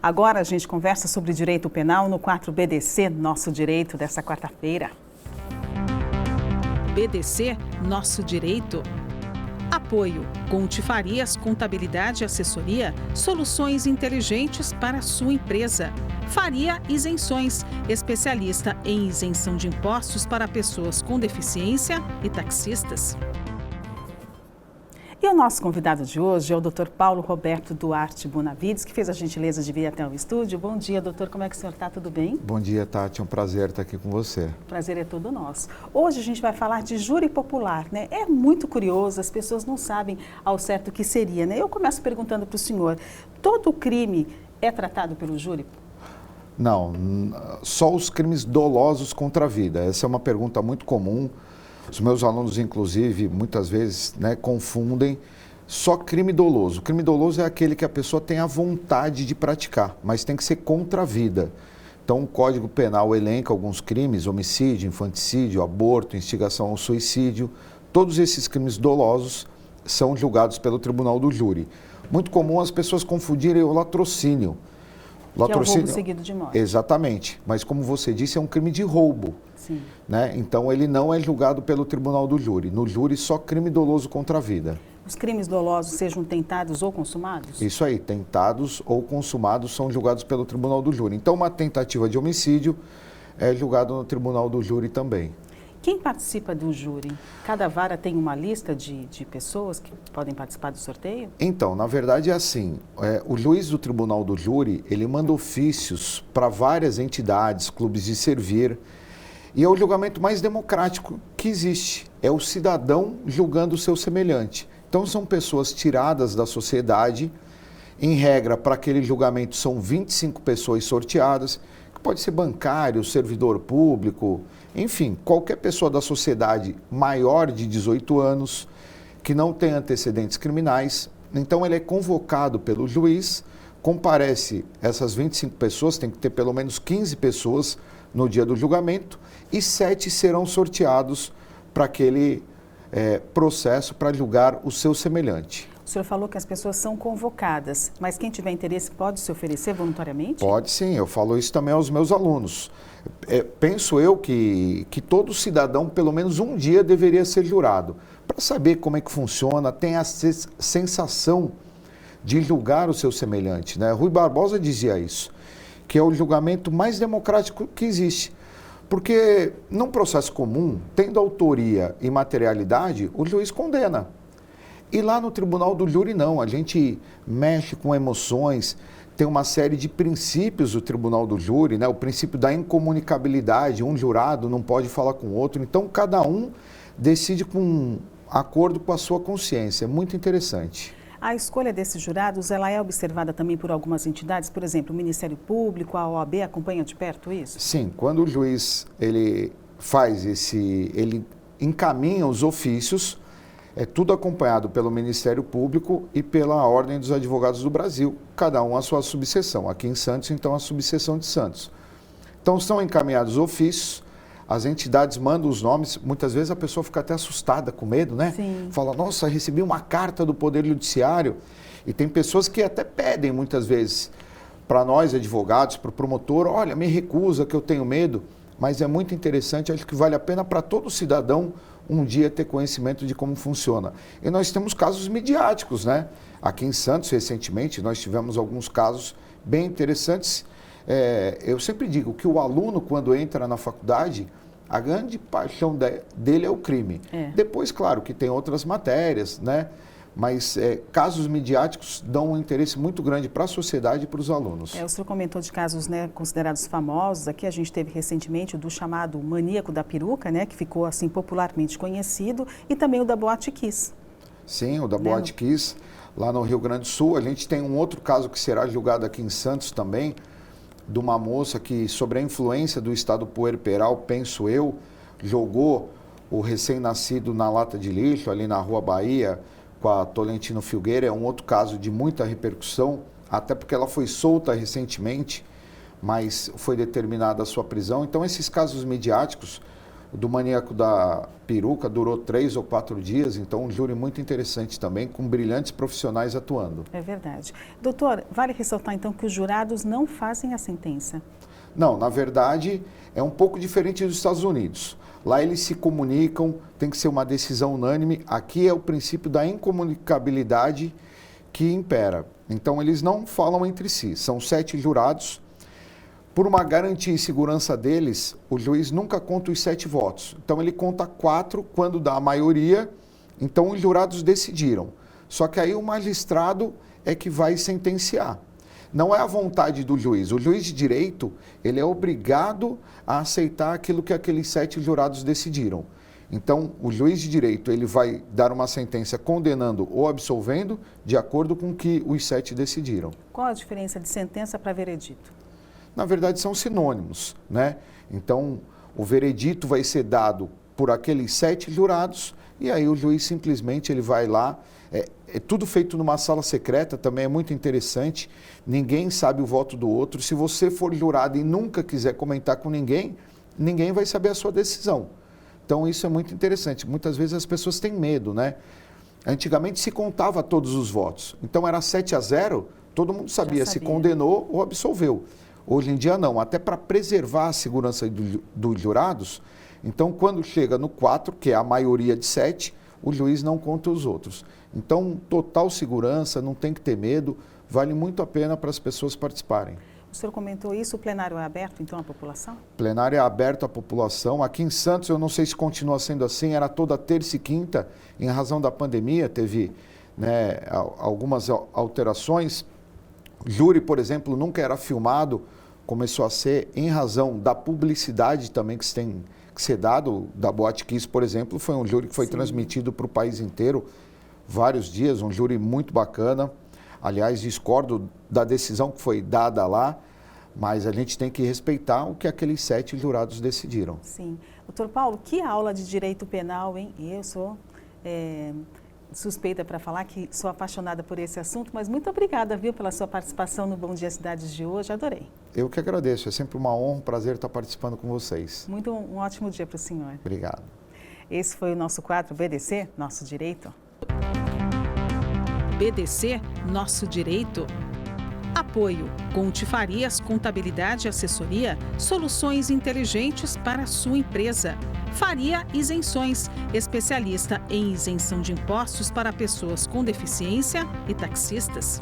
Agora a gente conversa sobre direito penal no 4BDC, Nosso Direito, dessa quarta-feira. BDC, Nosso Direito. Apoio, Conte Farias, Contabilidade e Assessoria, soluções inteligentes para a sua empresa. Faria Isenções, especialista em isenção de impostos para pessoas com deficiência e taxistas. E o nosso convidado de hoje é o Dr. Paulo Roberto Duarte Bonavides, que fez a gentileza de vir até o estúdio. Bom dia, doutor. Como é que o senhor está? Tudo bem? Bom dia, Tati. É um prazer estar aqui com você. O prazer é todo nosso. Hoje a gente vai falar de júri popular, né? É muito curioso, as pessoas não sabem ao certo o que seria, né? Eu começo perguntando para o senhor, todo crime é tratado pelo júri? Não, só os crimes dolosos contra a vida. Essa é uma pergunta muito comum. Os meus alunos, inclusive, muitas vezes confundem só crime doloso. O crime doloso é aquele que a pessoa tem a vontade de praticar, mas tem que ser contra a vida. Então, o Código Penal elenca alguns crimes: homicídio, infanticídio, aborto, instigação ao suicídio. Todos esses crimes dolosos são julgados pelo Tribunal do Júri. Muito comum as pessoas confundirem o latrocínio. Que é o roubo seguido de morte. Exatamente, mas como você disse, é um crime de roubo. Sim. Né? Então ele não é julgado pelo Tribunal do Júri. No júri, só crime doloso contra a vida. Os crimes dolosos sejam tentados ou consumados? Isso aí, tentados ou consumados são julgados pelo Tribunal do Júri. Então uma tentativa de homicídio é julgado no Tribunal do Júri também. Quem participa do júri? Cada vara tem uma lista de pessoas que podem participar do sorteio? Então, na verdade é assim, o juiz do Tribunal do Júri, ele manda ofícios para várias entidades, clubes de servir, e é o julgamento mais democrático que existe. É o cidadão julgando o seu semelhante. Então são pessoas tiradas da sociedade, em regra para aquele julgamento são 25 pessoas sorteadas, que pode ser bancário, servidor público, enfim, qualquer pessoa da sociedade maior de 18 anos, que não tem antecedentes criminais. Então ele é convocado pelo juiz, comparece essas 25 pessoas, tem que ter pelo menos 15 pessoas no dia do julgamento, e 7 serão sorteados para aquele processo para julgar o seu semelhante. O senhor falou que as pessoas são convocadas, mas quem tiver interesse pode se oferecer voluntariamente? Pode sim, eu falo isso também aos meus alunos. Penso eu que todo cidadão, pelo menos um dia, deveria ser jurado, para saber como é que funciona, tem a sensação de julgar o seu semelhante, né? Rui Barbosa dizia isso, que é o julgamento mais democrático que existe. Porque num processo comum, tendo autoria e materialidade, o juiz condena. E lá no Tribunal do Júri não, a gente mexe com emoções, tem uma série de princípios do Tribunal do Júri, né? O princípio da incomunicabilidade, um jurado não pode falar com o outro, então cada um decide com acordo com a sua consciência, é muito interessante. A escolha desses jurados, ela é observada também por algumas entidades, por exemplo, o Ministério Público, a OAB, acompanha de perto isso? Sim, quando o juiz ele encaminha os ofícios, é tudo acompanhado pelo Ministério Público e pela Ordem dos Advogados do Brasil, cada um a sua subseção. Aqui em Santos, então, a subseção de Santos. Então, são encaminhados ofícios, as entidades mandam os nomes, muitas vezes a pessoa fica até assustada, com medo, né? Sim. Fala, nossa, recebi uma carta do Poder Judiciário. E tem pessoas que até pedem, muitas vezes, para nós, advogados, para o promotor, olha, me recusa que eu tenho medo. Mas é muito interessante, acho que vale a pena para todo cidadão um dia ter conhecimento de como funciona. E nós temos casos midiáticos, né? Aqui em Santos, recentemente, nós tivemos alguns casos bem interessantes. Eu sempre digo que o aluno, quando entra na faculdade, a grande paixão dele é o crime. Depois, claro, que tem outras matérias, né? Mas casos midiáticos dão um interesse muito grande para a sociedade e para os alunos. O senhor comentou de casos, né, considerados famosos. Aqui a gente teve recentemente o do chamado maníaco da peruca, né, que ficou assim popularmente conhecido, e também o da Boate Kiss. Sim, o da Boate Kiss, lá no Rio Grande do Sul. A gente tem um outro caso que será julgado aqui em Santos também, de uma moça que, sobre a influência do estado puerperal, penso eu, jogou o recém-nascido na lata de lixo, ali na Rua Bahia, com a Tolentino Filgueira. É um outro caso de muita repercussão, até porque ela foi solta recentemente, mas foi determinada a sua prisão. Então, esses casos midiáticos O do maníaco da peruca durou 3 ou 4 dias, então um júri muito interessante também, com brilhantes profissionais atuando. É verdade. Doutor, vale ressaltar então que os jurados não fazem a sentença. Não, na verdade é um pouco diferente dos Estados Unidos. Lá eles se comunicam, tem que ser uma decisão unânime. Aqui é o princípio da incomunicabilidade que impera. Então eles não falam entre si, são 7 jurados. Por uma garantia e segurança deles, o juiz nunca conta os 7 votos. Então ele conta 4 quando dá a maioria, então os jurados decidiram. Só que aí o magistrado é que vai sentenciar. Não é a vontade do juiz. O juiz de direito, ele é obrigado a aceitar aquilo que aqueles 7 jurados decidiram. Então, o juiz de direito, ele vai dar uma sentença condenando ou absolvendo de acordo com o que os 7 decidiram. Qual a diferença de sentença para veredito? Na verdade, são sinônimos, né? Então, o veredito vai ser dado por aqueles 7 jurados e aí o juiz simplesmente ele vai lá. É tudo feito numa sala secreta, também é muito interessante. Ninguém sabe o voto do outro. Se você for jurado e nunca quiser comentar com ninguém, ninguém vai saber a sua decisão. Então, isso é muito interessante. Muitas vezes as pessoas têm medo, né? Antigamente se contava todos os votos. Então, era 7-0, todo mundo sabia se condenou ou absolveu. Hoje em dia, não. Até para preservar a segurança dos jurados, então, quando chega no 4, que é a maioria de 7, o juiz não conta os outros. Então, total segurança, não tem que ter medo, vale muito a pena para as pessoas participarem. O senhor comentou isso, o plenário é aberto, então, à população? O plenário é aberto à população. Aqui em Santos, eu não sei se continua sendo assim, era toda terça e quinta, em razão da pandemia, teve, né, algumas alterações. O júri, por exemplo, nunca era filmado, começou a ser em razão da publicidade também que se tem que ser dado, da Boate Kiss, por exemplo, foi um júri que foi transmitido para o país inteiro, vários dias, um júri muito bacana. Aliás, discordo da decisão que foi dada lá, mas a gente tem que respeitar o que aqueles 7 jurados decidiram. Sim. Doutor Paulo, que aula de direito penal, hein? Eu sou suspeita para falar que sou apaixonada por esse assunto, mas muito obrigada, viu, pela sua participação no Bom Dia Cidades de hoje, adorei. Eu que agradeço, é sempre uma honra, um prazer estar participando com vocês. Um ótimo dia para o senhor. Obrigado. Esse foi o nosso quadro BDC, Nosso Direito. BDC, Nosso Direito. Apoio: Conte Farias Contabilidade e Assessoria, soluções inteligentes para a sua empresa. Faria Isenções, especialista em isenção de impostos para pessoas com deficiência e taxistas.